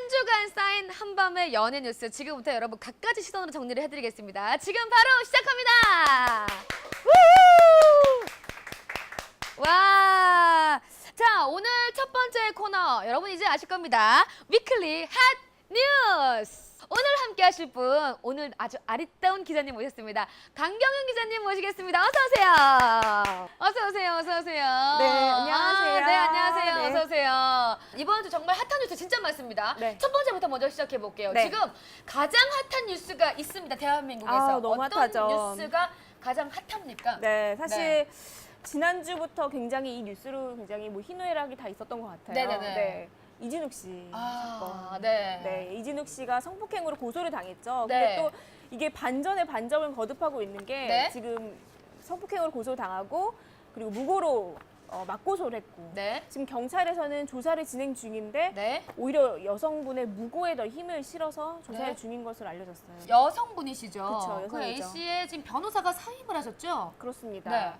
한 주간 쌓인 한밤의 연예 뉴스 지금부터 여러분 갖가지 시선으로 정리를 해드리겠습니다. 지금 바로 시작합니다. 와, 자 오늘 첫 번째 코너 여러분 이제 아실 겁니다. 위클리 핫 뉴스. 오늘 함께 하실 분 오늘 아주 아리따운 기자님 모셨습니다. 강경윤 기자님 모시겠습니다. 어서 오세요. 어서 오세요. 어서 오세요. 네, 안녕하세요. 네, 안녕하세요. 네. 어서 오세요. 이번 주 정말 핫한 뉴스 진짜 많습니다. 네. 첫 번째부터 먼저 시작해 볼게요. 네. 지금 가장 핫한 뉴스가 있습니다. 대한민국에서. 아, 너무 어떤 핫하죠. 뉴스가 가장 핫합니까? 네, 사실 네. 지난주부터 굉장히 이 뉴스로 굉장히 뭐 희노애락이 다 있었던 것 같아요. 네네네. 네. 이진욱 씨 사건. 네. 네, 이진욱 씨가 성폭행으로 고소를 당했죠. 네. 근데 또 이게 반전에 반전을 거듭하고 있는 게 네. 지금 성폭행으로 고소를 당하고 그리고 무고로 맞고소를 했고 네. 지금 경찰에서는 조사를 진행 중인데 네. 오히려 여성분의 무고에 더 힘을 실어서 조사를 네. 중인 것으로 알려졌어요. 여성분이시죠. 그쵸, 그 여성이죠. A 씨의 지금 변호사가 사임을 하셨죠? 그렇습니다. 네.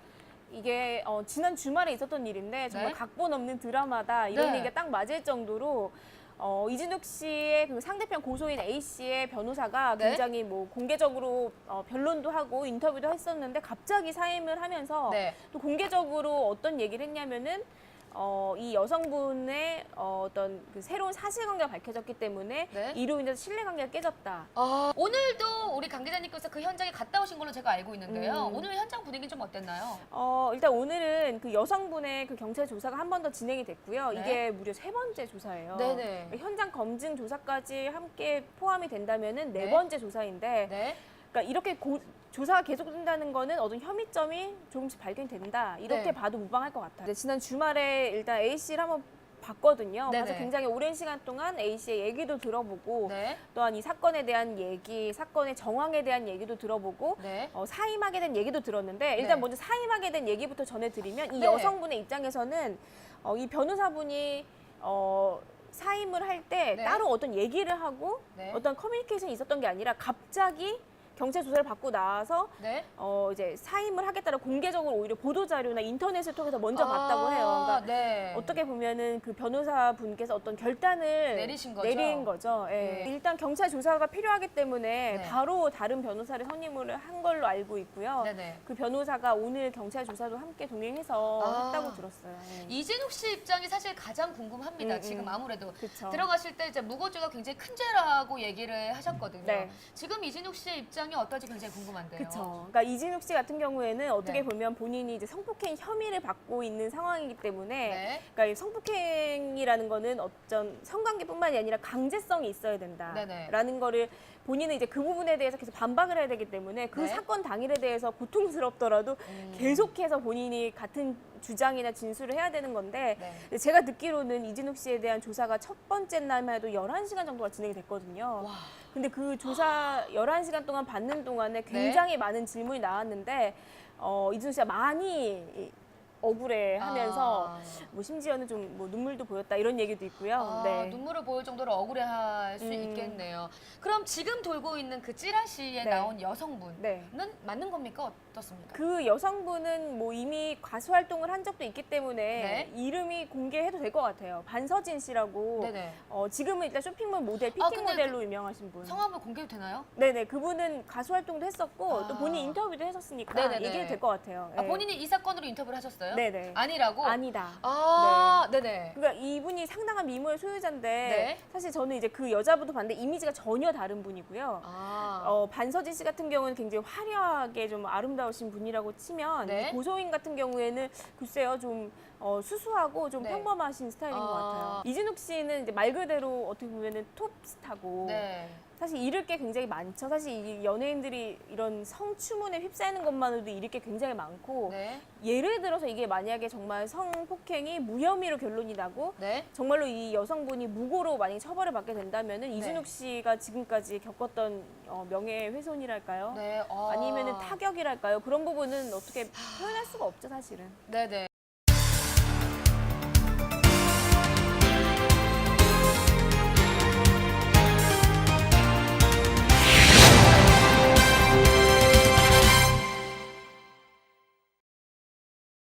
이게 지난 주말에 있었던 일인데 정말 네. 각본 없는 드라마다 이런 네. 얘기가 딱 맞을 정도로 이진욱 씨의 그 상대편 고소인 A 씨의 변호사가 네. 굉장히 뭐 공개적으로 변론도 하고 인터뷰도 했었는데 갑자기 사임을 하면서 네. 또 공개적으로 어떤 얘기를 했냐면은 이 여성분의 어떤 그 새로운 사실관계가 밝혀졌기 때문에 네. 이로 인해서 신뢰관계가 깨졌다. 오늘도 우리 강 기자님께서 그 현장에 갔다 오신 걸로 제가 알고 있는데요. 오늘 현장 분위기는 좀 어땠나요? 일단 오늘은 그 여성분의 그 경찰 조사가 한 번 더 진행이 됐고요. 네. 이게 무려 3번째 조사예요. 네네. 현장 검증 조사까지 함께 포함이 된다면은 네. 4번째 조사인데, 네. 그러니까 이렇게 조사가 계속된다는 거는 어떤 혐의점이 조금씩 발견된다. 이렇게 네. 봐도 무방할 것 같아요. 지난 주말에 일단 A 씨를 한번 봤거든요. 네네. 그래서 굉장히 오랜 시간 동안 A 씨의 얘기도 들어보고 네. 또한 이 사건에 대한 얘기, 사건의 정황에 대한 얘기도 들어보고 네. 사임하게 된 얘기도 들었는데 일단 네. 먼저 사임하게 된 얘기부터 전해드리면 이 네. 여성분의 입장에서는 이 변호사분이 사임을 할 때 네. 따로 어떤 얘기를 하고 네. 어떤 커뮤니케이션이 있었던 게 아니라 갑자기 경찰 조사를 받고 나서 네. 이제 사임을 하겠다는 공개적으로 오히려 보도 자료나 인터넷을 통해서 먼저 봤다고 해요. 그러니까 네. 어떻게 보면은 그 변호사분께서 어떤 결단을 내리신 거죠? 내린 거죠. 예. 네. 일단 경찰 조사가 필요하기 때문에 네. 바로 다른 변호사를 선임을 한 걸로 알고 있고요. 네네. 그 변호사가 오늘 경찰 조사도 함께 동행해서 아. 했다고 들었어요. 예. 이진욱 씨 입장이 사실 가장 궁금합니다. 음, 지금 아무래도 그쵸. 들어가실 때 이제 무고죄가 굉장히 큰 죄라고 얘기를 하셨거든요. 네. 지금 이진욱 씨의 입장이 어떨지 굉장히 궁금한데요. 그렇죠. 그러니까 이진욱 씨 같은 경우에는 어떻게 네. 보면 본인이 이제 성폭행 혐의를 받고 있는 상황이기 때문에, 네. 그러니까 이 성폭행이라는 거는 어떤 성관계뿐만이 아니라 강제성이 있어야 네네. 된다라는 거를 본인은 이제 그 부분에 대해서 계속 반박을 해야 되기 때문에 그 네. 사건 당일에 대해서 고통스럽더라도 계속해서 본인이 같은 주장이나 진술을 해야 되는 건데, 네. 근데 제가 듣기로는 이진욱 씨에 대한 조사가 첫 번째 날만 해도 11시간 정도가 진행이 됐거든요. 와. 근데 그 조사 11시간 동안 받는 동안에 네. 굉장히 많은 질문이 나왔는데 이진욱 씨가 많이 억울해하면서 뭐 심지어는 좀 뭐 눈물도 보였다 이런 얘기도 있고요. 네. 눈물을 보일 정도로 억울해할 수 있겠네요. 그럼 지금 돌고 있는 그 찌라시에 네. 나온 여성분은 네. 맞는 겁니까? 어떻습니까? 그 여성분은 뭐 이미 가수 활동을 한 적도 있기 때문에 네. 이름이 공개해도 될 것 같아요. 반서진 씨라고. 네네. 지금은 일단 쇼핑몰 모델, 피팅 근데 모델로 유명하신 분. 성함을 공개해도 되나요? 네네, 그분은 가수 활동도 했었고 또 아. 본인 인터뷰도 했었으니까 네네네. 얘기해도 될 것 같아요. 네. 본인이 이 사건으로 인터뷰를 하셨어요? 네네. 아니라고? 아니다. 네네. 그러니까 이분이 상당한 미모의 소유자인데 네. 사실 저는 이제 그 여자분도 봤는데 이미지가 전혀 다른 분이고요. 반서진 씨 같은 경우는 굉장히 화려하게 좀 아름다우신 분이라고 치면 네. 이 고소인 같은 경우에는 글쎄요 좀 수수하고 좀 네. 평범하신 스타일인 것 같아요. 이진욱 씨는 이제 말 그대로 어떻게 보면은 톱스타고 네. 사실 잃을 게 굉장히 많죠. 사실 이 연예인들이 이런 성추문에 휩싸이는 것만으로도 잃을 게 굉장히 많고 네. 예를 들어서 이게 만약에 정말 성폭행이 무혐의로 결론이 나고 네. 정말로 이 여성분이 무고로 만약에 처벌을 받게 된다면은 이진욱 씨가 지금까지 겪었던 명예훼손이랄까요? 네. 아니면은 타격이랄까요? 그런 부분은 어떻게 표현할 수가 없죠, 사실은. 네네.